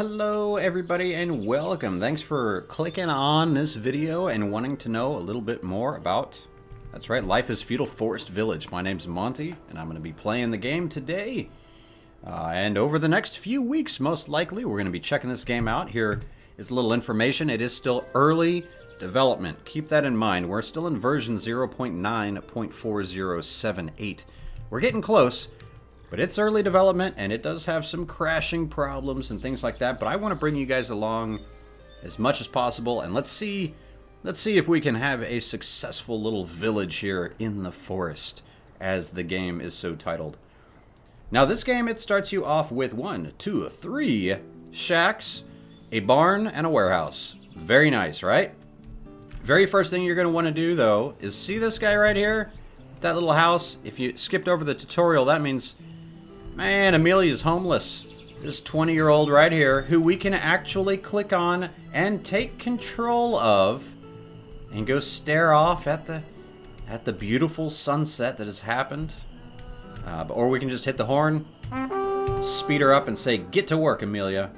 Hello everybody and welcome. Thanks for clicking on this video and wanting to know a little bit more about, that's right, Life is Feudal Forest Village. My name's Monty and I'm going to be playing the game today. And over the next few weeks, most likely, we're going to be checking this game out. Here is a little information. It is still early development. Keep that in mind. We're still in version 0.9.4078. We're getting close. But it's early development, and it does have some crashing problems and things like that. But I want to bring you guys along as much as possible, and let's see if we can have a successful little village here in the forest, as the game is so titled. Now, this game, it starts you off with 1, 2, 3 shacks, a barn, and a warehouse. Very nice, right? Very first thing you're going to want to do, though, is see this guy right here? That little house? If you skipped over the tutorial, that means... Man, Amelia's homeless. This 20-year-old right here, who we can actually click on and take control of and go stare off at the beautiful sunset that has happened. Or we can just hit the horn, speed her up, and say, "Get to work, Amelia."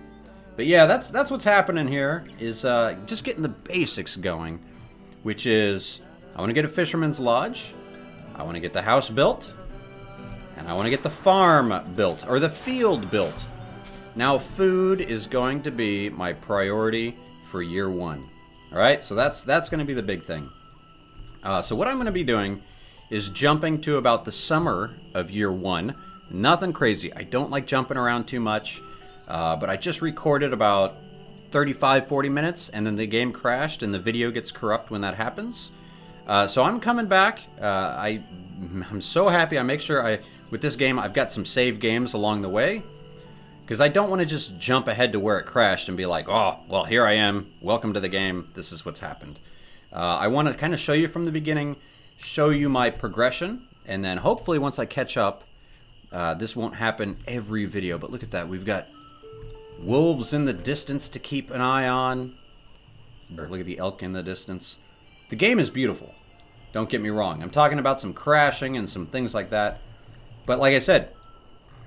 But yeah, that's what's happening here, is just getting the basics going, which is I want to get a fisherman's lodge, I want to get the house built, and I want to get the farm built, or the field built. Now, food is going to be my priority for year 1. Alright, so that's going to be the big thing. So what I'm going to be doing is jumping to about the summer of year 1. Nothing crazy. I don't like jumping around too much, but I just recorded about 35-40 minutes, and then the game crashed, and the video gets corrupt when that happens. So I'm coming back. I'm so happy. I make sure with this game, I've got some save games along the way, because I don't want to just jump ahead to where it crashed and be like, oh, well, here I am. Welcome to the game. This is what's happened. I want to kind of show you from the beginning, show you my progression, and then hopefully once I catch up, this won't happen every video. But look at that. We've got wolves in the distance to keep an eye on. Or look at the elk in the distance. The game is beautiful. Don't get me wrong. I'm talking about some crashing and some things like that. But like I said,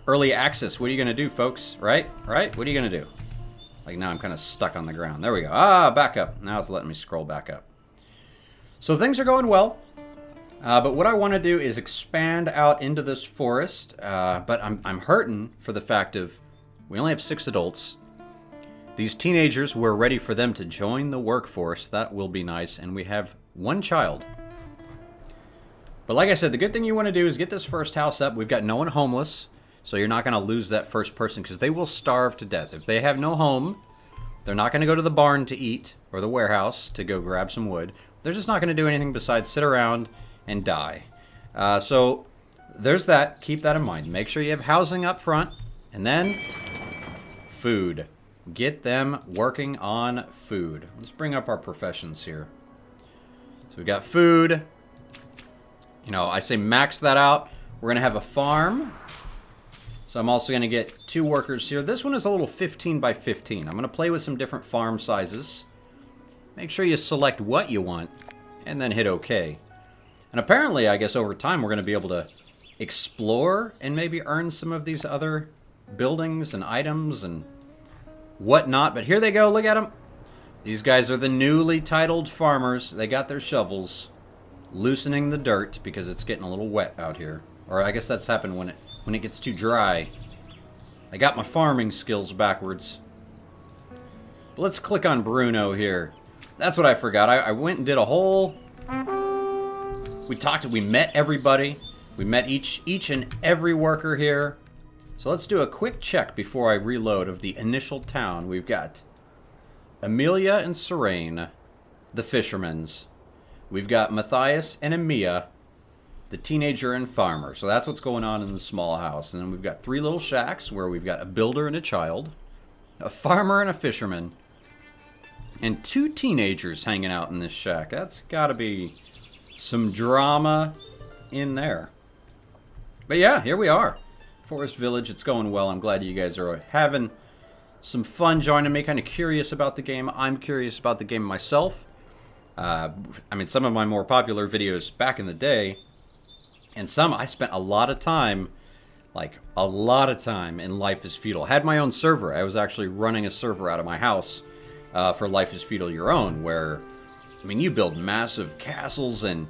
early access, what are you going to do, folks? Right? Right? What are you going to do? Like now I'm kind of stuck on the ground. There we go. Back up. Now it's letting me scroll back up. So things are going well. But what I want to do is expand out into this forest. But I'm hurting for the fact of we only have 6 adults. These teenagers, we're ready for them to join the workforce. That will be nice. And we have 1 child. But like I said, the good thing you want to do is get this first house up. We've got no one homeless, so you're not going to lose that first person, because they will starve to death. If they have no home, they're not going to go to the barn to eat, or the warehouse to go grab some wood. They're just not going to do anything besides sit around and die. So there's that. Keep that in mind. Make sure you have housing up front, and then food. Get them working on food. Let's bring up our professions here. So we've got food. You know, I say max that out. We're going to have a farm. So I'm also going to get 2 workers here. This one is a little 15 by 15. I'm going to play with some different farm sizes. Make sure you select what you want, and then hit OK. And apparently, I guess over time, we're going to be able to explore and maybe earn some of these other buildings and items and whatnot. But here they go. Look at them. These guys are the newly titled farmers. They got their shovels, loosening the dirt because it's getting a little wet out here. Or I guess that's happened when it gets too dry. I got my farming skills backwards. But let's click on Bruno here. That's what I forgot. I went and did a whole... We met everybody. We met each and every worker here. So let's do a quick check before I reload of the initial town. We've got Amelia and Serene, the fishermen's. We've got Matthias and Amia, the teenager and farmer. So that's what's going on in the small house. And then we've got 3 little shacks where we've got a builder and a child, a farmer and a fisherman, and 2 teenagers hanging out in this shack. That's got to be some drama in there. But yeah, here we are. Forest Village, it's going well. I'm glad you guys are having some fun joining me. Kind of curious about the game. I'm curious about the game myself. I mean, some of my more popular videos back in the day, and some I spent a lot of time like a lot of time in Life is Feudal. Had my own server. I was actually running a server out of my house for Life is Feudal Your Own, where, I mean, you build massive castles, and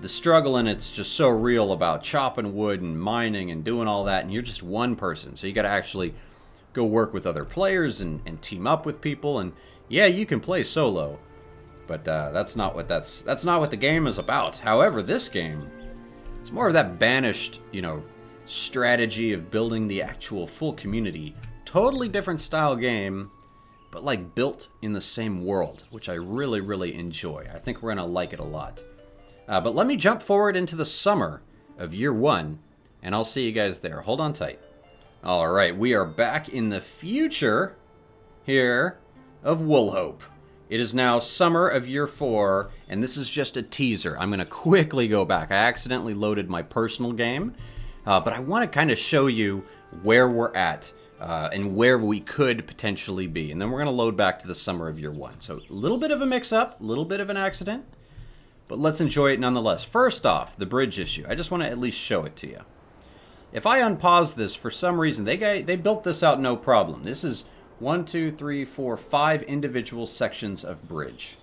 the struggle in it's just so real about chopping wood and mining and doing all that, and you're just one person, so you got to actually go work with other players and team up with people. And yeah, you can play solo, but that's not what the game is about. However, this game, it's more of that banished, you know, strategy of building the actual full community. Totally different style game, but like built in the same world, which I really, really enjoy. I think we're gonna like it a lot. But let me jump forward into the summer of year 1, and I'll see you guys there. Hold on tight. All right, we are back in the future here of Woolhope. It is now summer of year 4, and this is just a teaser. I'm going to quickly go back. I accidentally loaded my personal game, but I want to kind of show you where we're at and where we could potentially be. And then we're going to load back to the summer of year 1. So a little bit of a mix-up, a little bit of an accident, but let's enjoy it nonetheless. First off, the bridge issue. I just want to at least show it to you. If I unpause this, for some reason, they built this out no problem. This is 1, 2, 3, 4, 5 individual sections of bridge.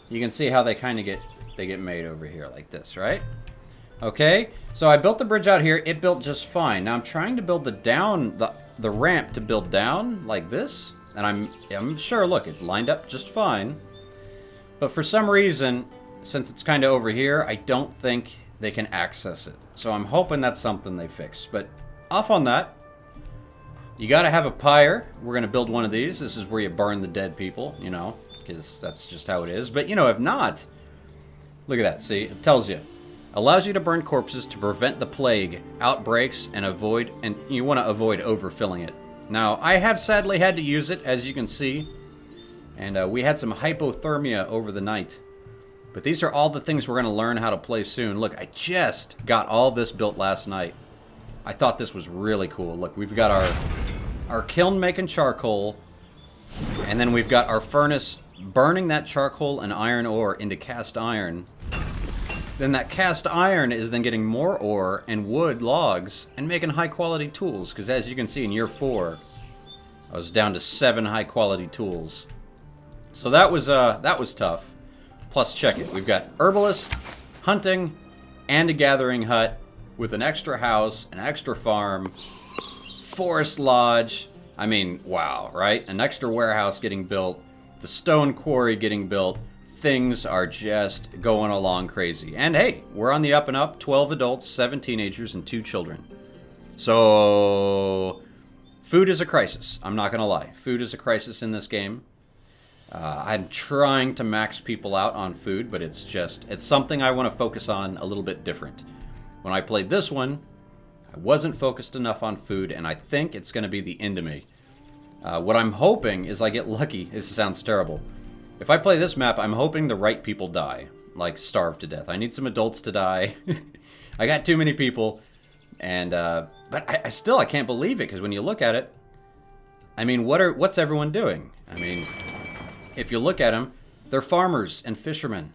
You can see how they kind of get made over here like this, right? Okay, so I built the bridge out here. It built just fine. Now I'm trying to build the ramp to build down like this, and I'm sure, look, it's lined up just fine. But for some reason, since it's kind of over here, I don't think they can access it. So I'm hoping that's something they fix. But off on that, you got to have a pyre. We're going to build one of these. This is where you burn the dead people, you know, because that's just how it is. But, you know, if not, look at that. See, it tells you. Allows you to burn corpses to prevent the plague outbreaks and you want to avoid overfilling it. Now, I have sadly had to use it, as you can see. And we had some hypothermia over the night. But these are all the things we're going to learn how to play soon. Look, I just got all this built last night. I thought this was really cool. Look, we've got our kiln making charcoal, and then we've got our furnace burning that charcoal and iron ore into cast iron. Then that cast iron is then getting more ore and wood logs and making high quality tools, because as you can see in year 4, I was down to 7 high quality tools. So that was tough. Plus, check it. We've got herbalist, hunting, and a gathering hut with an extra house, an extra farm, forest lodge. I mean, wow, right? An extra warehouse getting built, the stone quarry getting built. Things are just going along crazy. And hey, we're on the up and up. 12 adults, 7 teenagers, and 2 children. So, food is a crisis. I'm not going to lie. Food is a crisis in this game. I'm trying to max people out on food, but it's something I want to focus on a little bit different. When I played this one, I wasn't focused enough on food, and I think it's going to be the end of me. What I'm hoping is I get lucky. This sounds terrible. If I play this map, I'm hoping the right people die, like starve to death. I need some adults to die. I got too many people, and but I can't believe it, because when you look at it, I mean, what's everyone doing? I mean, if you look at them, they're farmers and fishermen,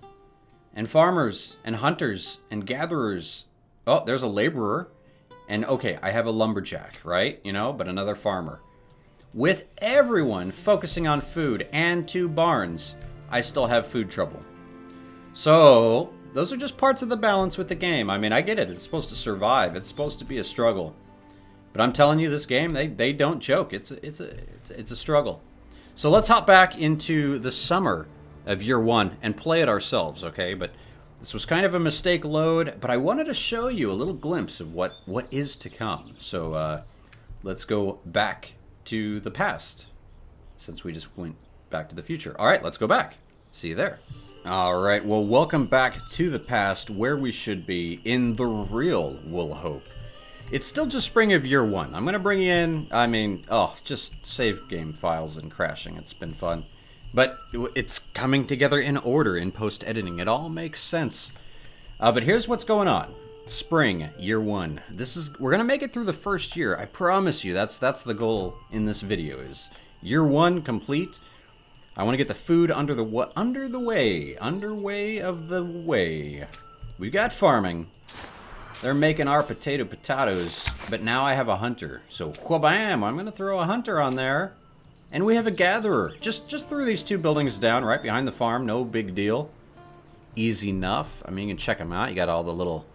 and farmers and hunters and gatherers. Oh, there's a laborer, and okay, I have a lumberjack, right? You know, but another farmer. With everyone focusing on food and 2 barns, I still have food trouble. So, those are just parts of the balance with the game. I mean, I get it. It's supposed to survive. It's supposed to be a struggle. But I'm telling you, this game, they don't joke. It's a struggle. So let's hop back into the summer of year 1 and play it ourselves, okay? But this was kind of a mistake load, but I wanted to show you a little glimpse of what is to come. So let's go back to the past, since we just went back to the future. All right, let's go back. See you there. All right, well, welcome back to the past, where we should be in the real Woolhope. It's still just spring of year 1. I'm going to bring you in, just save game files and crashing. It's been fun. But it's coming together in order in post-editing. It all makes sense. But here's what's going on. Spring, year 1. We're going to make it through the first year. I promise you, that's the goal in this video, is year 1 complete. I want to get the food under the way. We've got farming. They're making our potatoes, but now I have a hunter. So, whabam, I'm going to throw a hunter on there. And we have a gatherer. Just threw these 2 buildings down right behind the farm. No big deal. Easy enough. I mean, you can check them out. You got all the little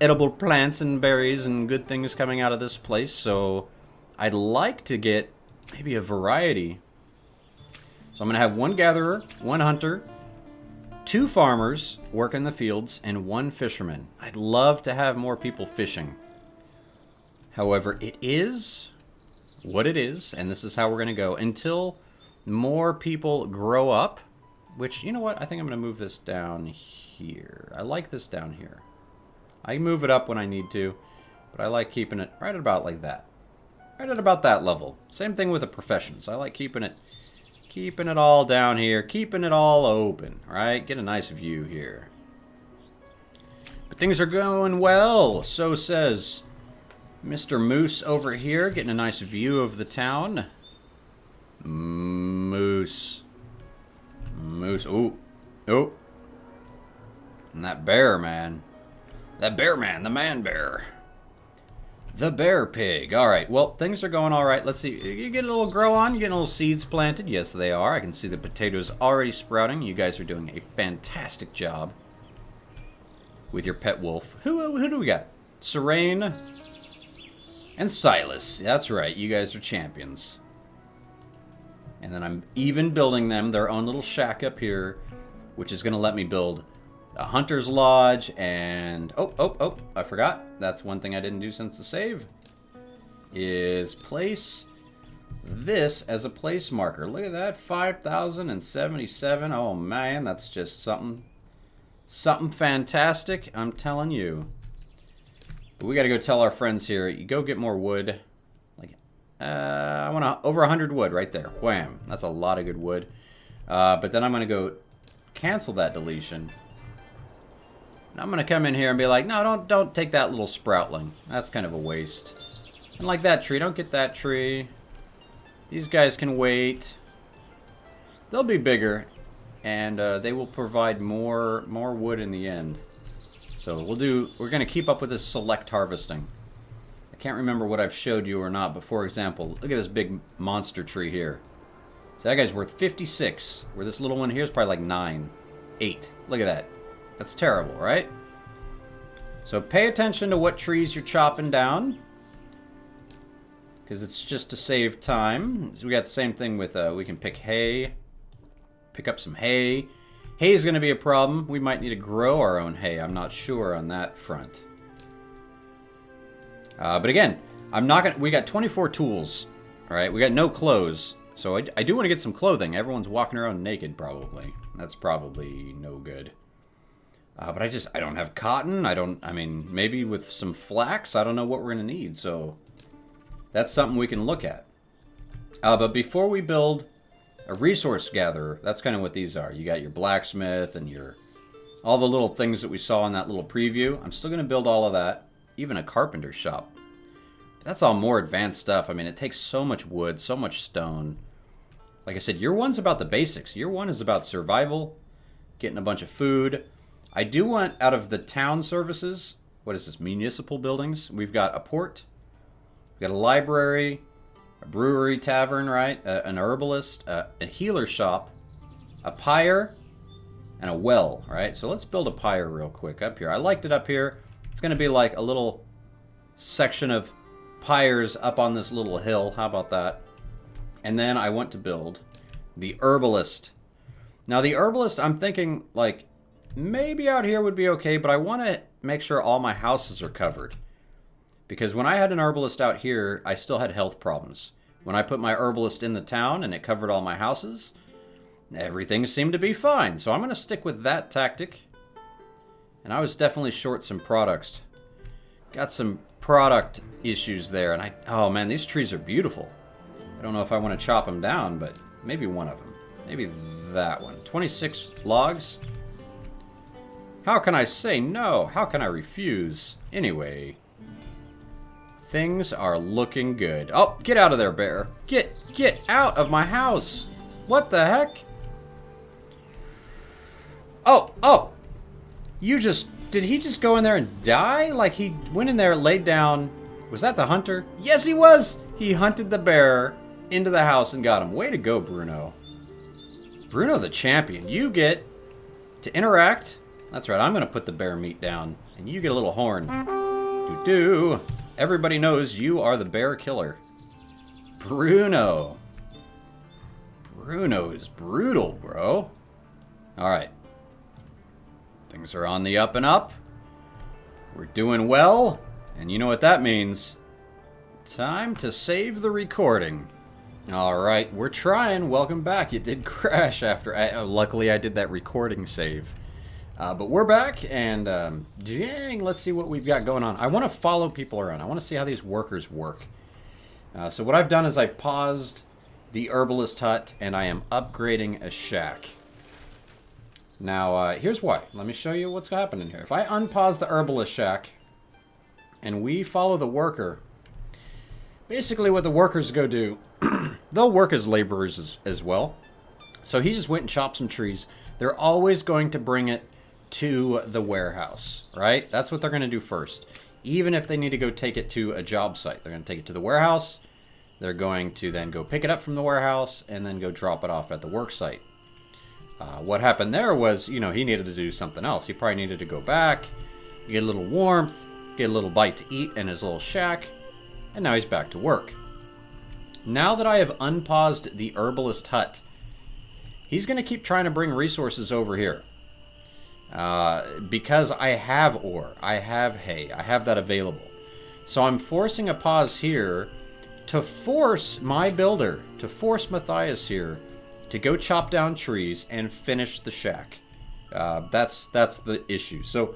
edible plants and berries and good things coming out of this place. So, I'd like to get maybe a variety. So, I'm going to have 1 gatherer, 1 hunter, 2 farmers working the fields, and 1 fisherman. I'd love to have more people fishing. However, it is what it is, and this is how we're going to go until more people grow up, which, you know what, I think I'm going to move this down here. I like this down here. I can move it up when I need to, but I like keeping it right at about like that. Right at about that level. Same thing with the professions. I like keeping it all down here, keeping it all open, right? Get a nice view here. But things are going well, so says Mr. Moose over here, getting a nice view of the town. Moose. Ooh. And that bear, man. That bear man, the man bear. The bear pig. Alright, well, things are going alright. Let's see. You getting a little grow on? You getting little seeds planted? Yes, they are. I can see the potatoes already sprouting. You guys are doing a fantastic job with your pet wolf. Who do we got? Serene and Silas. That's right. You guys are champions. And then I'm even building them their own little shack up here, which is going to let me build a hunter's lodge and... Oh, I forgot. That's one thing I didn't do since the save. Is place this as a place marker. Look at that. 5,077. Oh, man. That's just something fantastic. I'm telling you. But we got to go tell our friends here. You go get more wood. Like, I want over 100 wood right there. Wham. That's a lot of good wood. But then I'm going to go cancel that deletion. And I'm going to come in here and be like, no, don't take that little sproutling. That's kind of a waste. And like that tree. Don't get that tree. These guys can wait. They'll be bigger. And they will provide more wood in the end. So we're going to keep up with this select harvesting. I can't remember what I've showed you or not, but for example, look at this big monster tree here. So that guy's worth 56, where this little one here is probably like 9, 8. Look at that. That's terrible, right? So pay attention to what trees you're chopping down, because it's just to save time. So we got the same thing with, we can pick hay, pick up some hay. Hay is going to be a problem. We might need to grow our own hay. I'm not sure on that front. But again, I'm not going to... We got 24 tools. All right, we got no clothes. So I do want to get some clothing. Everyone's walking around naked, probably. That's probably no good. But I don't have cotton. I mean, maybe with some flax. I don't know what we're going to need. So that's something we can look at. But before we build a resource gatherer, that's kind of what these are. You got your blacksmith and all the little things that we saw in that little preview. I'm still going to build all of that. Even a carpenter shop. But that's all more advanced stuff. I mean, it takes so much wood, so much stone. Like I said, year one's about the basics. Year one is about survival, getting a bunch of food. I do want, out of the town services, what is this, municipal buildings? We've got a port, we've got a library, a brewery, tavern, right? An herbalist, a healer shop, a pyre, and a well, right? So let's build a pyre real quick up here. I liked it up here. It's going to be like a little section of pyres up on this little hill. How about that? And then I want to build the herbalist. Now the herbalist, I'm thinking like maybe out here would be okay, but I want to make sure all my houses are covered. Because when I had an herbalist out here, I still had health problems. When I put my herbalist in the town and it covered all my houses, everything seemed to be fine. So I'm going to stick with that tactic. And I was definitely short some products. Got some product issues there. And oh man, these trees are beautiful. I don't know if I want to chop them down, but maybe one of them. Maybe that one. 26 logs. How can I say no? How can I refuse? Anyway, things are looking good. Oh, get out of there, bear. Get out of my house. What the heck? Oh. You just Did he just go in there and die? Like, he went in there, laid down. Was that the hunter? Yes, he was! He hunted the bear into the house and got him. Way to go, Bruno. Bruno the champion. You get to interact. That's right, I'm going to put the bear meat down. And you get a little horn. Doo-doo. Everybody knows you are the bear killer. Bruno. Bruno is brutal, bro. Alright. Things are on the up and up. We're doing well. And you know what that means. Time to save the recording. Alright, we're trying. Welcome back. It did crash after... luckily, I did that recording save. But we're back, and dang, let's see what we've got going on. I want to follow people around. I want to see how these workers work. So what I've done is I've paused the herbalist hut, and I am upgrading a shack. Now, here's why. Let me show you what's happening here. If I unpause the herbalist shack, and we follow the worker, basically what the workers go do, they'll work as laborers as well. So he just went and chopped some trees. They're always going to bring it to the warehouse, right? That's what they're going to do first. Even if they need to go take it to a job site, they're going to take it to the warehouse. They're going to then go pick it up from the warehouse and then go drop it off at the work site. What happened there was, you know, he needed to do something else. He probably needed to go back, get a little warmth, get a little bite to eat in his little shack, and now he's back to work. Now that I have unpaused the herbalist hut, he's going to keep trying to bring resources over here. Because I have ore, I have hay, I have that available. So I'm forcing a pause here to force my builder, to force Matthias here, to go chop down trees and finish the shack. That's the issue. So,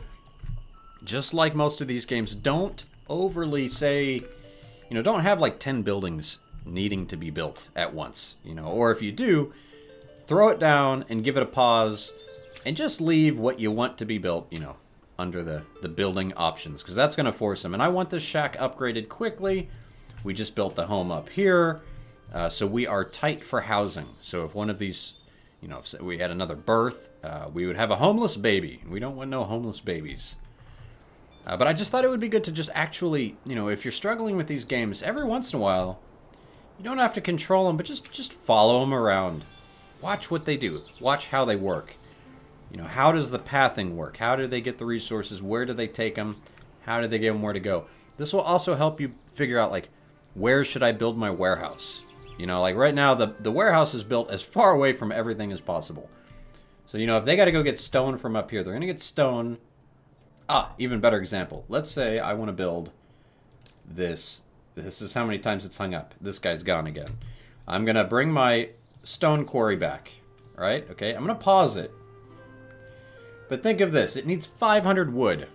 just like most of these games, don't overly say, you know, don't have like 10 buildings needing to be built at once, you know, or if you do, throw it down and give it a pause and just leave what you want to be built, you know, under the building options, because that's going to force them. And I want this shack upgraded quickly. We just built the home up here, so we are tight for housing. So if one of these, you know, if we had another birth, we would have a homeless baby. We don't want no homeless babies. But I just thought it would be good to just actually, you know, if you're struggling with these games, every once in a while, you don't have to control them, but just follow them around. Watch what they do. Watch how they work. You know, how does the pathing work? How do they get the resources? Where do they take them? How do they get them where to go? This will also help you figure out, like, where should I build my warehouse? You know, like right now, the warehouse is built as far away from everything as possible. So, you know, if they got to go get stone from up here, they're going to get stone. Even better example. Let's say I want to build this. This is how many times it's hung up. This guy's gone again. I'm going to bring my stone quarry back. Right? Okay, I'm going to pause it. But think of this. It needs 500 wood.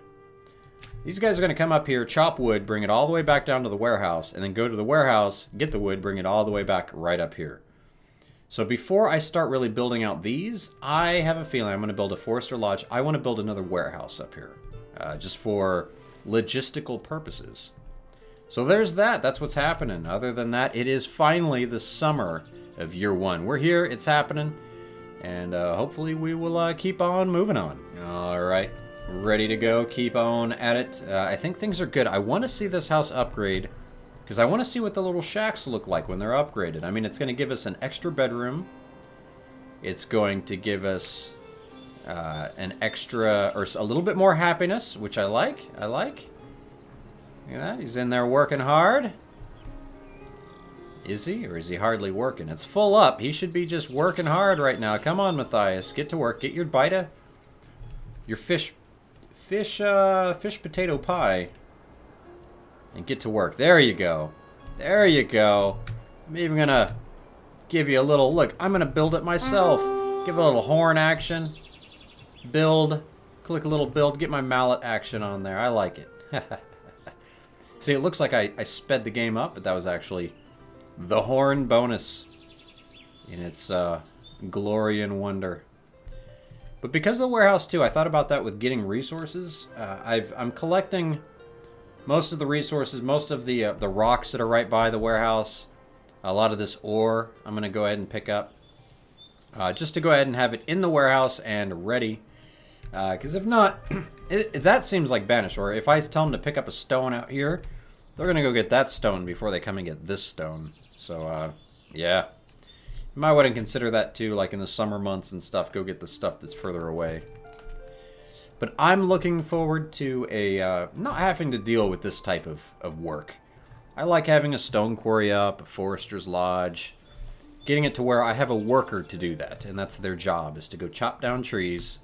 These guys are going to come up here, chop wood, bring it all the way back down to the warehouse, and then go to the warehouse, get the wood, bring it all the way back right up here. So before I start really building out these, I have a feeling I'm going to build a Forester Lodge. I want to build another warehouse up here, just for logistical purposes. So there's that. That's what's happening. Other than that, it is finally the summer of year one. We're here. It's happening. And hopefully we will keep on moving on. All right. Ready to go. Keep on at it. I think things are good. I want to see this house upgrade because I want to see what the little shacks look like when they're upgraded. I mean, it's going to give us an extra bedroom. It's going to give us an extra, or a little bit more happiness, which I like. I like. Look at that. He's in there working hard. Is he? Or is he hardly working? It's full up. He should be just working hard right now. Come on, Matthias. Get to work. Get your bite your fish potato pie. And get to work. There you go. There you go. I'm even going to give you a little look. I'm going to build it myself. Give it a little horn action. Build. Click a little build. Get my mallet action on there. I like it. See, it looks like I sped the game up, but that was actually the horn bonus in its glory and wonder. But because of the warehouse too, I thought about that with getting resources. I'm collecting most of the resources, most of the rocks that are right by the warehouse. A lot of this ore I'm going to go ahead and pick up. Just to go ahead and have it in the warehouse and ready Because if not, that seems like banish. Or if I tell them to pick up a stone out here, they're going to go get that stone before they come and get this stone. So, yeah. You might want to consider that too, like in the summer months and stuff. Go get the stuff that's further away. But I'm looking forward to not having to deal with this type of work. I like having a stone quarry up, a forester's lodge. Getting it to where I have a worker to do that. And that's their job, is to go chop down trees.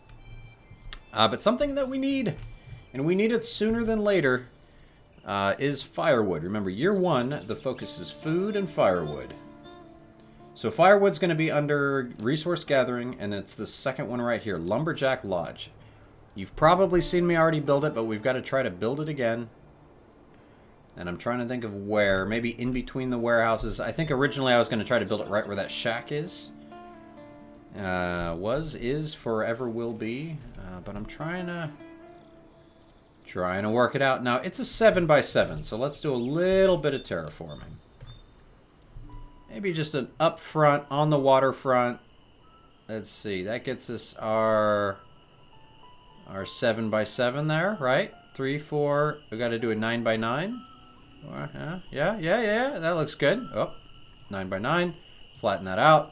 But something that we need, and we need it sooner than later, is firewood. Remember, year one, the focus is food and firewood. So firewood's going to be under resource gathering, and it's the second one right here, Lumberjack Lodge. You've probably seen me already build it, but we've got to try to build it again. And I'm trying to think of where. Maybe in between the warehouses. I think originally I was going to try to build it right where that shack is. Is, forever will be. But I'm trying to work it out. Now, it's a 7x7, so let's do a little bit of terraforming. Maybe just an up front on the waterfront. Let's see, that gets us our 7x7 there, right? 3, 4, we got to do a 9x9. Yeah, that looks good. Oh, 9x9, flatten that out.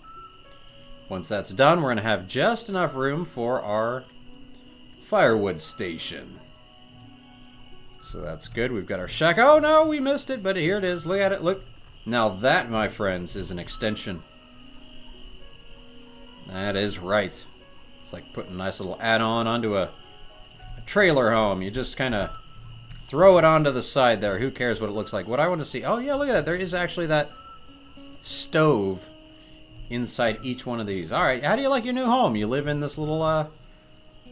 Once that's done, we're going to have just enough room for our firewood station. So that's good. We've got our shack. Oh no, we missed it, but here it is. Look at it. Look. Now that, my friends, is an extension. That is right. It's like putting a nice little add-on onto a trailer home. You just kind of throw it onto the side there. Who cares what it looks like? What I want to see... Oh, yeah, look at that. There is actually that stove inside each one of these. All right, how do you like your new home? You live in this little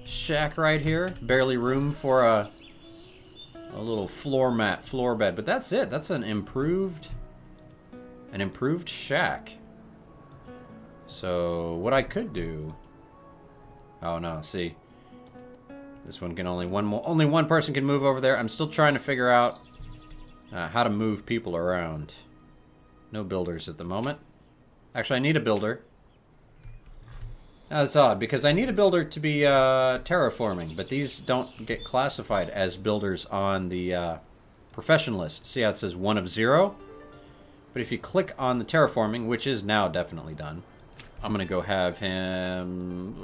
shack right here. Barely room for a little floor bed. But that's it. That's an improved shack. So what I could do... Oh, no, see... This one can only one person can move over there. I'm still trying to figure out how to move people around. No builders at the moment. Actually, I need a builder. That's odd, because I need a builder to be terraforming, but these don't get classified as builders on the profession list. See how it says 1 of 0? But if you click on the terraforming, which is now definitely done, I'm going to go have him...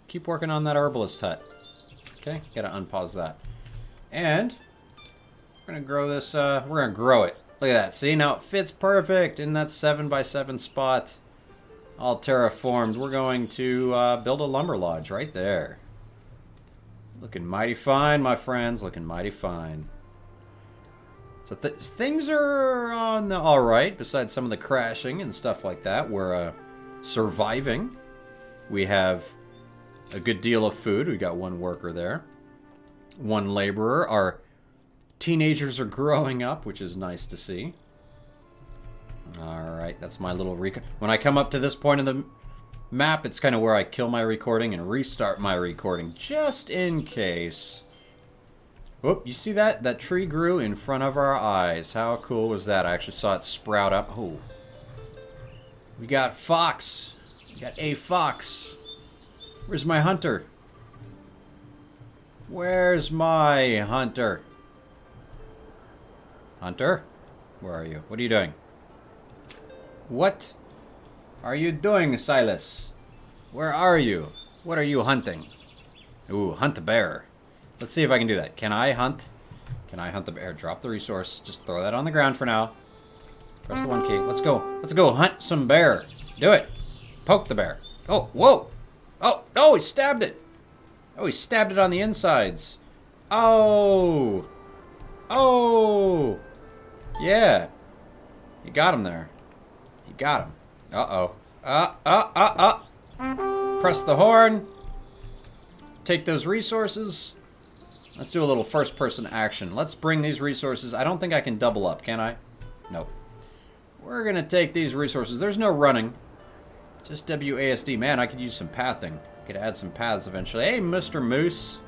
keep working on that herbalist hut. Okay, gotta unpause that. And we're gonna grow this, we're gonna grow it. Look at that, see, now it fits perfect in that 7x7 spot. All terraformed. We're going to build a lumber lodge right there. Looking mighty fine, my friends, looking mighty fine. So things are on the alright, besides some of the crashing and stuff like that. We're surviving. We have a good deal of food. We got one worker there. One laborer. Our teenagers are growing up, which is nice to see. Alright, that's my little when I come up to this point of the map, it's kind of where I kill my recording and restart my recording, just in case. Whoop, you see that? That tree grew in front of our eyes. How cool was that? I actually saw it sprout up. Oh. We got fox. We got a fox. Where's my hunter? Where's my hunter? Hunter? Where are you? What are you doing? What are you doing, Silas? Where are you? What are you hunting? Ooh, hunt a bear. Let's see if I can do that. Can I hunt? Can I hunt the bear? Drop the resource. Just throw that on the ground for now. Press the 1 key. Let's go. Let's go hunt some bear. Do it. Poke the bear. Oh, whoa. Oh, no, he stabbed it. Oh, he stabbed it on the insides. Oh. Oh. Yeah. You got him there. You got him. Uh-oh. Press the horn. Take those resources. Let's do a little first-person action. Let's bring these resources. I don't think I can double up, can I? Nope. We're going to take these resources. There's no running. Just WASD. Man, I could use some pathing. Could add some paths eventually. Hey, Mr. Moose.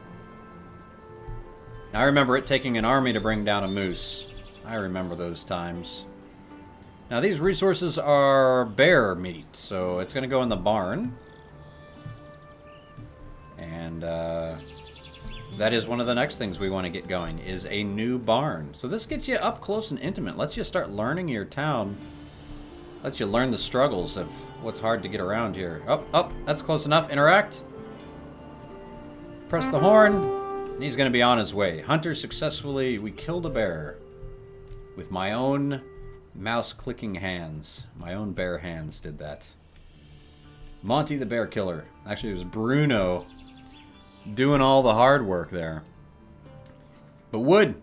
I remember it taking an army to bring down a moose. I remember those times. Now, these resources are bear meat, so it's going to go in the barn. And that is one of the next things we want to get going, is a new barn. So this gets you up close and intimate. Lets you start learning your town. Lets you learn the struggles of what's hard to get around here. Oh, that's close enough. Interact. Press the horn. And he's going to be on his way. Hunter successfully. We killed a bear. With my own mouse-clicking hands. My own bare hands did that. Monty the bear killer. Actually, it was Bruno doing all the hard work there. But wood.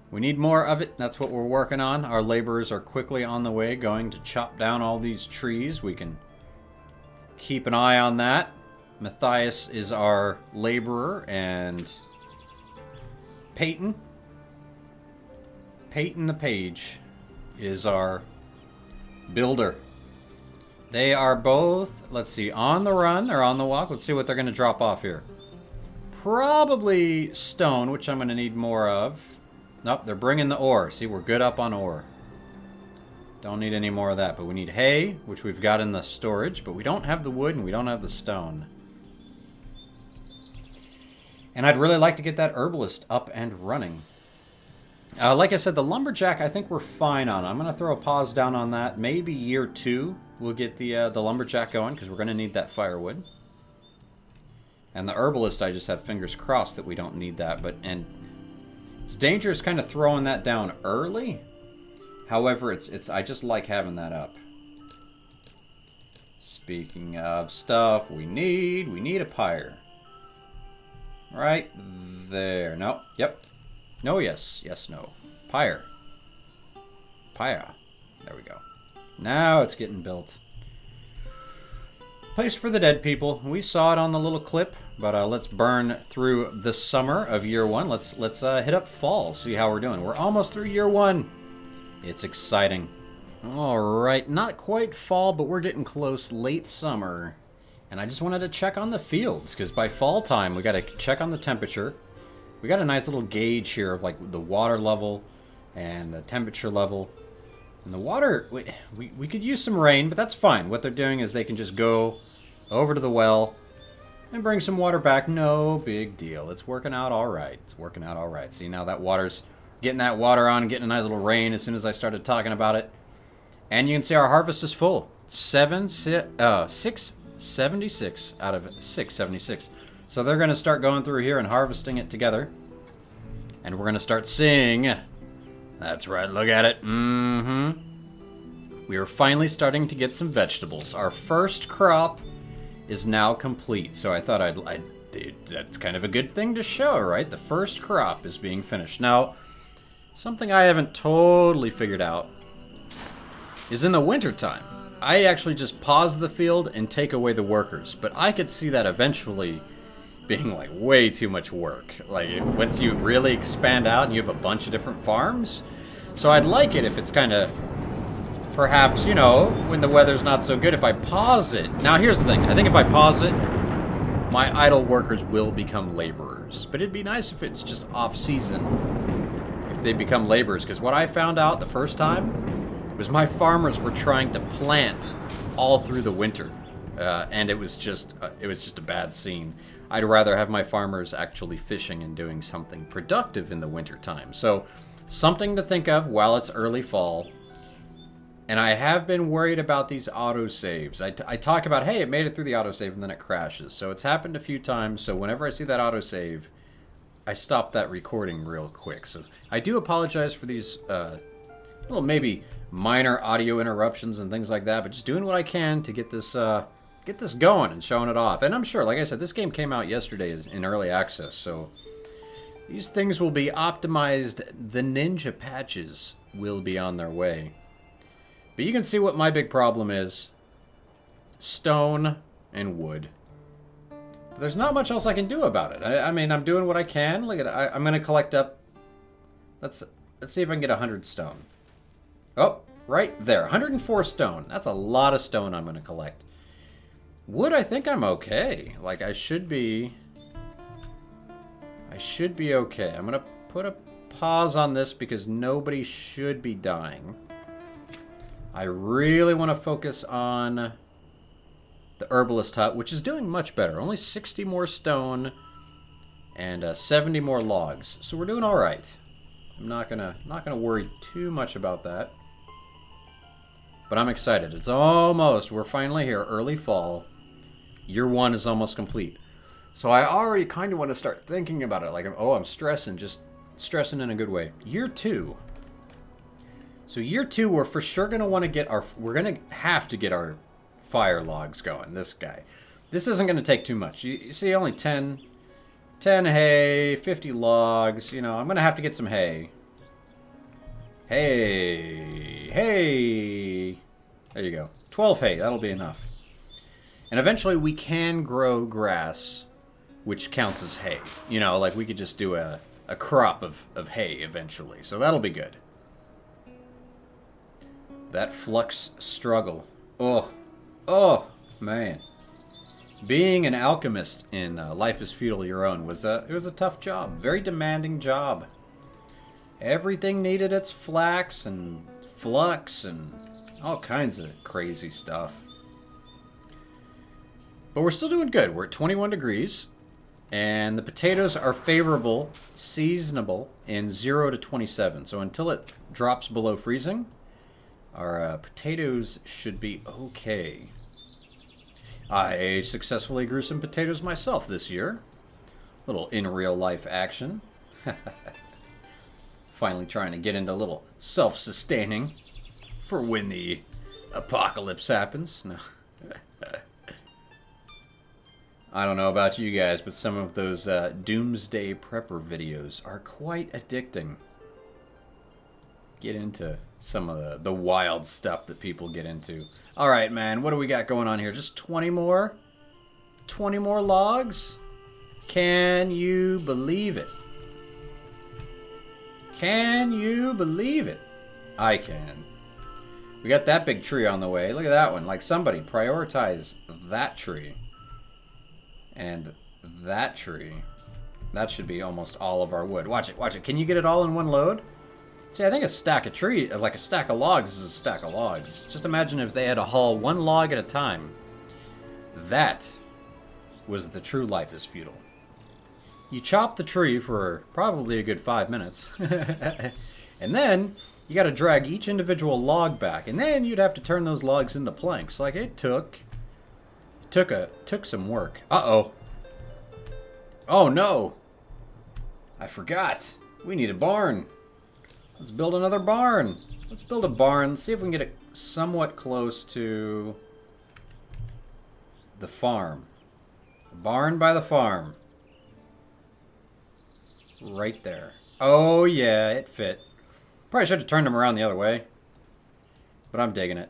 We need more of it. That's what we're working on. Our laborers are quickly on the way, going to chop down all these trees. We can keep an eye on that. Matthias is our laborer, and Peyton the Page is our builder. They are both, let's see, on the run or on the walk. Let's see what they're going to drop off here. Probably stone, which I'm going to need more of. Nope, they're bringing the ore. See, we're good up on ore. Don't need any more of that, but we need hay, which we've got in the storage, but we don't have the wood and we don't have the stone. And I'd really like to get that herbalist up and running. Like I said, the lumberjack, I think we're fine on. I'm going to throw a pause down on that. Maybe year 2 we'll get the lumberjack going, because we're going to need that firewood. And the herbalist, I just have fingers crossed that we don't need that. And it's dangerous kind of throwing that down early. However, I just like having that up. Speaking of stuff we need a pyre. Right there. No. Yep. No, yes. Yes, no. Pyre. Pyre. There we go. Now it's getting built. Place for the dead people. We saw it on the little clip, but let's burn through the summer of year 1. Let's hit up fall, see how we're doing. We're almost through year 1. It's exciting. All right, not quite fall, but we're getting close. Late summer. And I just wanted to check on the fields, because by fall time, we got to check on the temperature. We got a nice little gauge here of like the water level and the temperature level. And the water, we could use some rain, but that's fine. What they're doing is they can just go over to the well and bring some water back. No big deal. It's working out all right. It's working out all right. See, now that water's getting that water on, getting a nice little rain as soon as I started talking about it. And you can see our harvest is full. 676 out of 676. So they're going to start going through here and harvesting it together. And we're going to start seeing... That's right, look at it. We are finally starting to get some vegetables. Our first crop is now complete. So I thought that's kind of a good thing to show, right? The first crop is being finished. Now, something I haven't totally figured out is in the wintertime. I actually just pause the field and take away the workers. But I could see that eventually being like way too much work. Like once you really expand out and you have a bunch of different farms. So I'd like it if it's kind of, perhaps, you know, when the weather's not so good, if I pause it. Now here's the thing, I think if I pause it, my idle workers will become laborers. But it'd be nice if it's just off season, if they become laborers. Because what I found out the first time was my farmers were trying to plant all through the winter. And it was just a bad scene. I'd rather have my farmers actually fishing and doing something productive in the winter time. So something to think of while it's early fall. And I have been worried about these autosaves. I talk about, hey, it made it through the autosave and then it crashes. So it's happened a few times. So whenever I see that autosave, I stop that recording real quick. So I do apologize for these, well, maybe minor audio interruptions and things like that. But just doing what I can to get this going and showing it off. And I'm sure, like I said, this game came out yesterday in early access, so these things will be optimized. The ninja patches will be on their way. But you can see what my big problem is. Stone and wood. But there's not much else I can do about it. I mean, I'm doing what I can. Look at it. I'm going to collect up... Let's see if I can get 100 stone. Oh, right there. 104 stone. That's a lot of stone I'm going to collect. Wood, I think I'm okay. Like, I should be okay. I'm gonna put a pause on this because nobody should be dying. I really want to focus on the herbalist hut, which is doing much better. Only 60 more stone and 70 more logs. So we're doing all right. I'm not gonna worry too much about that. But I'm excited. We're finally here, early fall. Year 1 is almost complete. So I already kind of want to start thinking about it. Like, oh, I'm stressing, just stressing in a good way. Year 2. So year 2, we're for sure going to want to get we're going to have to get our fire logs going, this guy. This isn't going to take too much. You see, only 10 hay, 50 logs. You know, I'm going to have to get some hay. Hay. There you go. 12 hay, that'll be enough. And eventually we can grow grass, which counts as hay. You know, like we could just do a crop of hay eventually. So that'll be good. That flux struggle. Oh, man. Being an alchemist in Life is Feudal Your Own was a tough job. Very demanding job. Everything needed its flax and flux and all kinds of crazy stuff. But we're still doing good. We're at 21 degrees. And the potatoes are favorable, seasonable, in 0 to 27. So until it drops below freezing, our potatoes should be okay. I successfully grew some potatoes myself this year. Little in real life action. Finally trying to get into a little self-sustaining for when the apocalypse happens. No. I don't know about you guys, but some of those doomsday prepper videos are quite addicting. Get into some of the wild stuff that people get into. All right, man, what do we got going on here? Just 20 more? 20 more logs? Can you believe it? Can you believe it? I can. We got that big tree on the way. Look at that one. Like, somebody prioritize that tree. And that tree. That should be almost all of our wood. Watch it, watch it. Can you get it all in one load? See, I think a stack of like a stack of logs is a stack of logs. Just imagine if they had to haul one log at a time. That was the true Life is Feudal. You chop the tree for probably a good 5 minutes. And then you got to drag each individual log back. And then you'd have to turn those logs into planks. Like, it took some work. Uh-oh. Oh, no. I forgot. We need a barn. Let's build another barn. Let's build a barn. See if we can get it somewhat close to the farm. A barn by the farm. Right there. Oh, yeah, it fit. Probably should have turned them around the other way. But I'm digging it.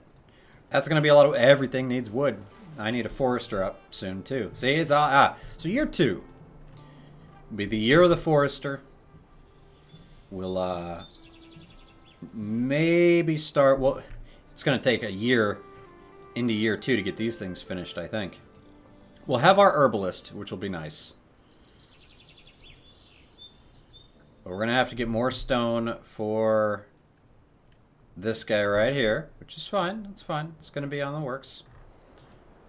That's going to be a lot of... Everything needs wood. I need a forester up soon, too. See, it's all... So year 2 will be the year of the forester. We'll, maybe start... Well, it's going to take a year into year 2 to get these things finished, I think. We'll have our herbalist, which will be nice. But we're going to have to get more stone for this guy right here, which is fine. It's fine. It's going to be on the works.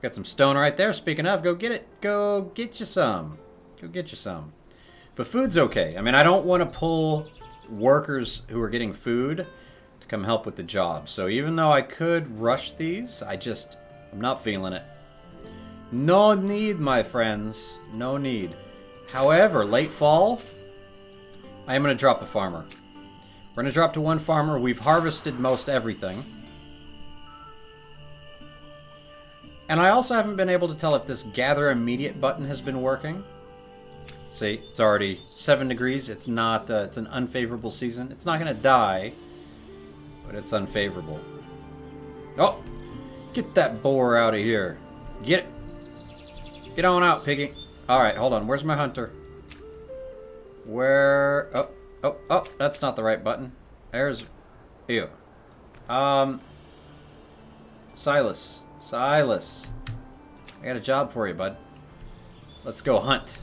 Got some stone right there. Speaking of, go get it. Go get you some. Go get you some. But food's okay. I mean, I don't want to pull workers who are getting food to come help with the job. So even though I could rush these, I'm not feeling it. No need, my friends. No need. However, late fall, I am going to drop a farmer. We're going to drop to one farmer. We've harvested most everything. And I also haven't been able to tell if this gather immediate button has been working. See, it's already 7 degrees. It's not, it's an unfavorable season. It's not going to die, but it's unfavorable. Oh, get that boar out of here. Get it. Get on out, piggy. All right, hold on. Where's my hunter? Where? Oh, that's not the right button. There's, ew. Silas, I got a job for you, bud. Let's go hunt.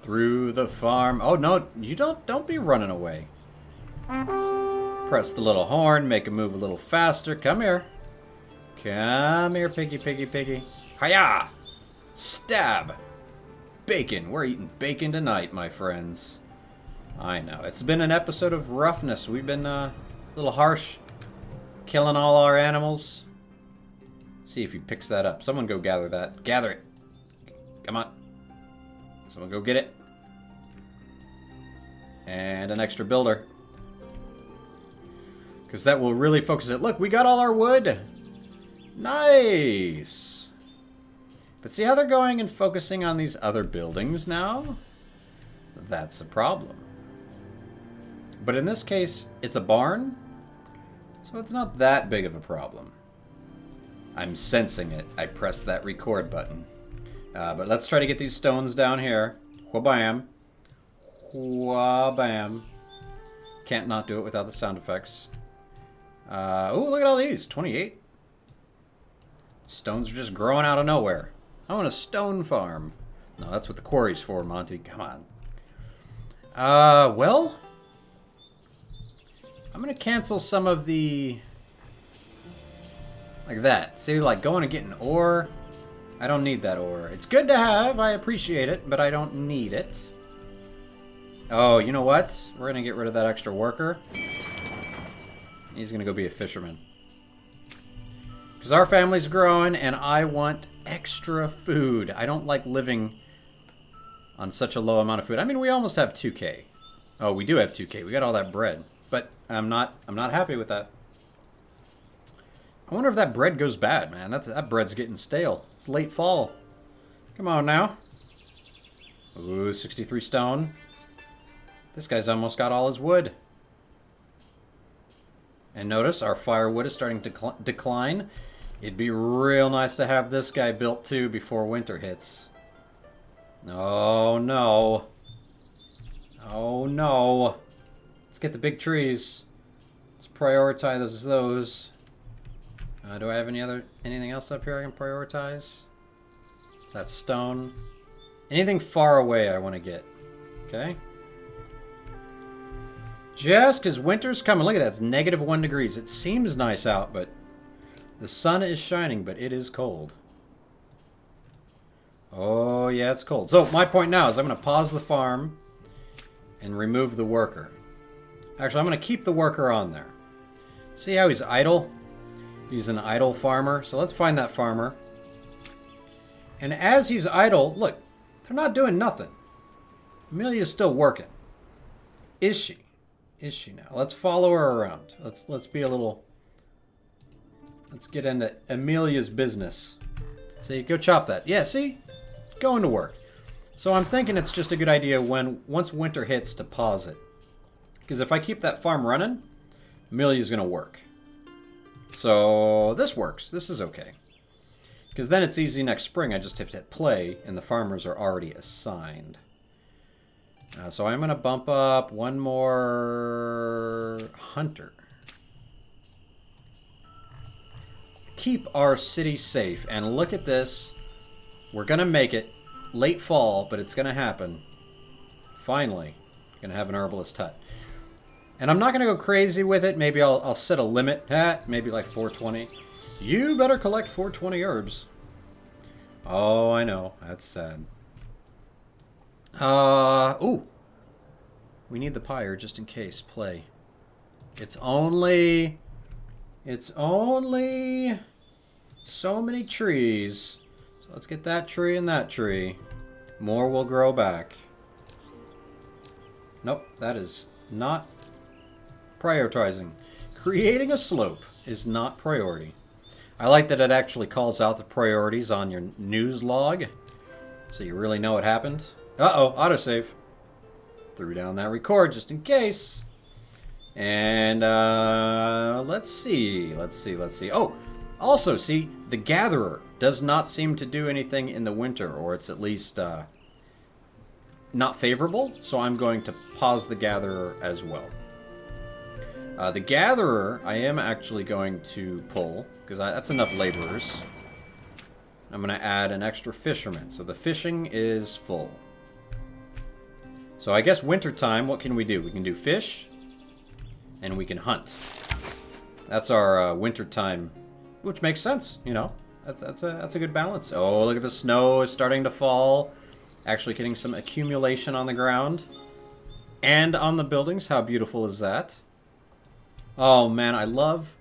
Through the farm. Oh, no, you don't be running away. Press the little horn, make it move a little faster. Come here. Come here, piggy, piggy, piggy. Hiya! Stab! Bacon. We're eating bacon tonight, my friends. I know. It's been an episode of roughness. We've been a little harsh. Killing all our animals. See if he picks that up. Someone go gather that. Gather it. Come on. Someone go get it. And an extra builder. Because that will really focus it. Look, we got all our wood. Nice. But see how they're going and focusing on these other buildings now? That's a problem. But in this case, it's a barn. So it's not that big of a problem. I'm sensing it. I pressed that record button. But let's try to get these stones down here. Wha-bam. Wha-bam. Can't not do it without the sound effects. Oh, look at all these. 28. Stones are just growing out of nowhere. I want a stone farm. No, that's what the quarry's for, Monty. Come on. Well, I'm going to cancel some of the... Like that. See, like going and getting ore. I don't need that ore. It's good to have. I appreciate it, but I don't need it. Oh, you know what? We're going to get rid of that extra worker. He's going to go be a fisherman. Because our family's growing, and I want extra food. I don't like living on such a low amount of food. I mean, we almost have 2K. Oh, we do have 2K. We got all that bread. But I'm not happy with that. I wonder if that bread goes bad, man. That bread's getting stale. It's late fall. Come on now. Ooh, 63 stone. This guy's almost got all his wood. And notice our firewood is starting to decline. It'd be real nice to have this guy built too before winter hits. Oh no. Oh no. Let's get the big trees. Let's prioritize those. Do I have anything else up here I can prioritize? That's stone. Anything far away I want to get. Okay. Just because winter's coming. Look at that. It's -1 degrees. It seems nice out, but the sun is shining, but it is cold. Oh, yeah, it's cold. So my point now is I'm going to pause the farm and remove the worker. Actually, I'm going to keep the worker on there. See how he's idle? He's an idle farmer. So let's find that farmer. And as he's idle, look, they're not doing nothing. Amelia's still working. Is she? Is she now? Let's follow her around. Let's be a little... Let's get into Amelia's business. So you go chop that. Yeah, see? Going to work. So I'm thinking it's just a good idea once winter hits to pause it. Because if I keep that farm running, Amelia's going to work. So this works. This is okay. Because then it's easy next spring. I just have to hit play and the farmers are already assigned. So I'm going to bump up one more hunter. Keep our city safe. And look at this. We're going to make it late fall, but it's going to happen. Finally. Going to have an herbalist hut. And I'm not going to go crazy with it. Maybe I'll set a limit. Maybe like 420. You better collect 420 herbs. Oh, I know. That's sad. Ooh. We need the pyre just in case. Play. It's only so many trees. So let's get that tree and that tree. More will grow back. Nope, that is not prioritizing. Creating a slope is not priority. I like that it actually calls out the priorities on your news log. So you really know what happened. Uh-oh, autosave. Threw down that record just in case. And let's see. Oh, also, see, the Gatherer does not seem to do anything in the winter, or it's at least not favorable. So I'm going to pause the Gatherer as well. The Gatherer, I am actually going to pull, because that's enough laborers. I'm going to add an extra fisherman. So the fishing is full. So I guess wintertime, what can we do? We can do fish, and we can hunt. That's our wintertime which makes sense, you know. That's a good balance. Oh, look at the snow is starting to fall. Actually getting some accumulation on the ground. And on the buildings. How beautiful is that? Oh, man, I love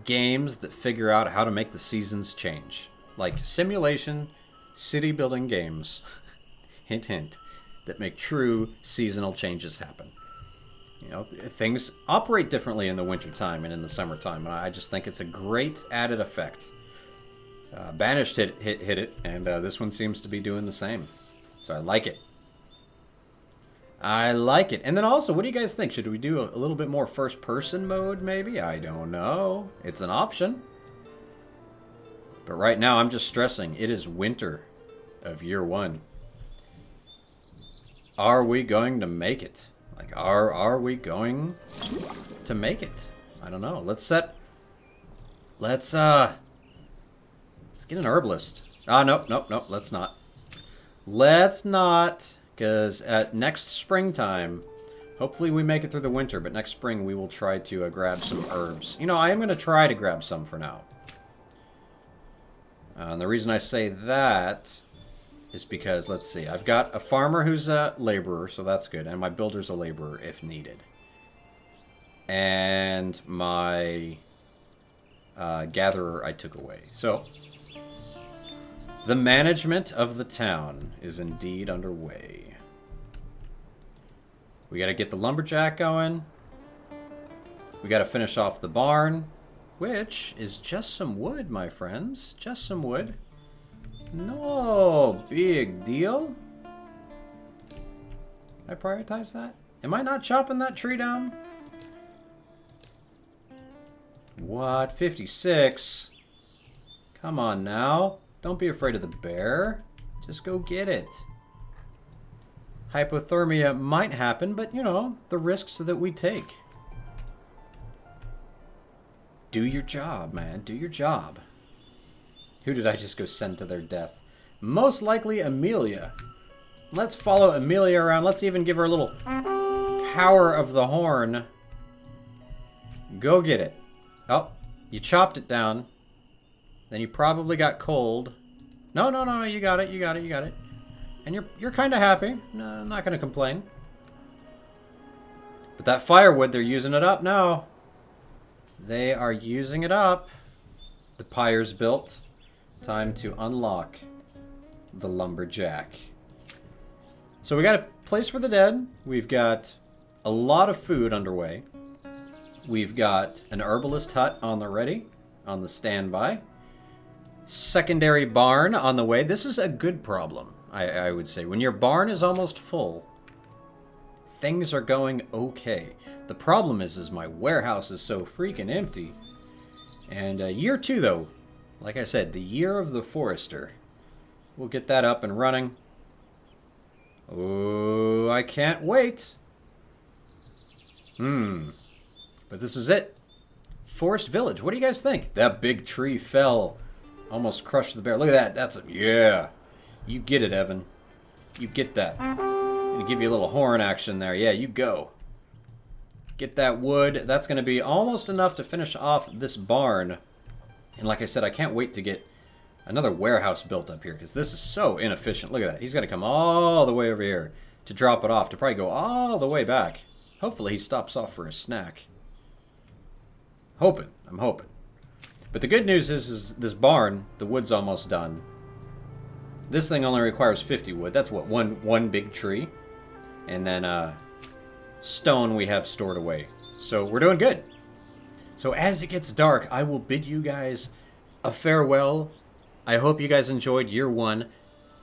games that figure out how to make the seasons change. Like simulation, city building games. Hint, hint. That make true seasonal changes happen. You know, things operate differently in the wintertime and in the summertime. And I just think it's a great added effect. Banished hit it, and this one seems to be doing the same. So I like it. I like it. And then also, what do you guys think? Should we do a little bit more first-person mode, maybe? I don't know. It's an option. But right now, I'm just stressing. It is winter of year 1. Are we going to make it? Like, are we going to make it? I don't know. Let's get an herbalist. Nope, let's not. Let's not, because at next springtime, hopefully we make it through the winter, but next spring we will try to grab some herbs. You know, I am going to try to grab some for now. And the reason I say that is because, let's see, I've got a farmer who's a laborer, so that's good, and my builder's a laborer if needed. And my gatherer I took away. So, the management of the town is indeed underway. We gotta get the lumberjack going. We gotta finish off the barn, which is just some wood, my friends. Just some wood. No big deal. Can I prioritize that? Am I not chopping that tree down? What? 56? Come on now. Don't be afraid of the bear. Just go get it. Hypothermia might happen, but you know, the risks that we take. Do your job, man. Do your job. Who did I just go send to their death? Most likely Amelia. Let's follow Amelia around. Let's even give her a little power of the horn. Go get it. Oh, you chopped it down. Then you probably got cold. No, you got it. And you're kind of happy. No, I'm not going to complain. But that firewood, they're using it up now. They are using it up. The pyre's built. Time to unlock the lumberjack. So we got a place for the dead. We've got a lot of food underway. We've got an herbalist hut on the ready, on the standby. Secondary barn on the way. This is a good problem, I would say. When your barn is almost full, things are going okay. The problem is my warehouse is so freaking empty. And year 2, though, like I said, the year of the forester. We'll get that up and running. Oh, I can't wait. But this is it. Forest Village. What do you guys think? That big tree fell. Almost crushed the bear. Look at that. That's a... Yeah. You get it, Evan. You get that. I'm going to give you a little horn action there. Yeah, you go. Get that wood. That's going to be almost enough to finish off this barn. And like I said, I can't wait to get another warehouse built up here, because this is so inefficient. Look at that. He's got to come all the way over here to drop it off, to probably go all the way back. Hopefully he stops off for a snack. I'm hoping. But the good news is this barn, the wood's almost done. This thing only requires 50 wood. That's what, one big tree. And then stone we have stored away. So we're doing good. So as it gets dark, I will bid you guys a farewell. I hope you guys enjoyed year 1.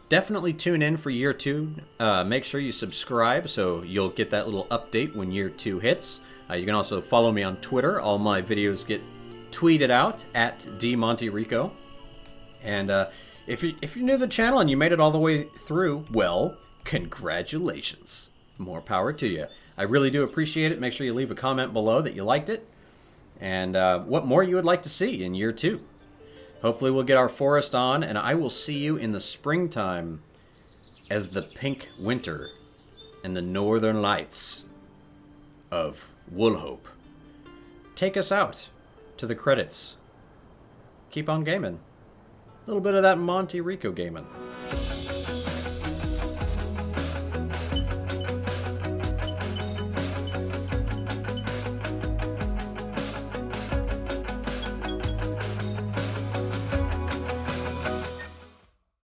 Definitely tune in for year 2. Make sure you subscribe so you'll get that little update when year 2 hits. You can also follow me on Twitter. All my videos get tweeted out at DMontyRico. And if you're new to the channel and you made it all the way through, well, congratulations. More power to you. I really do appreciate it. Make sure you leave a comment below that you liked it. And what more you would like to see in year 2. Hopefully we'll get our forest on, and I will see you in the springtime as the pink winter and the northern lights of Woolhope take us out to the credits keep on gaming. A little bit of that Monte Rico gaming.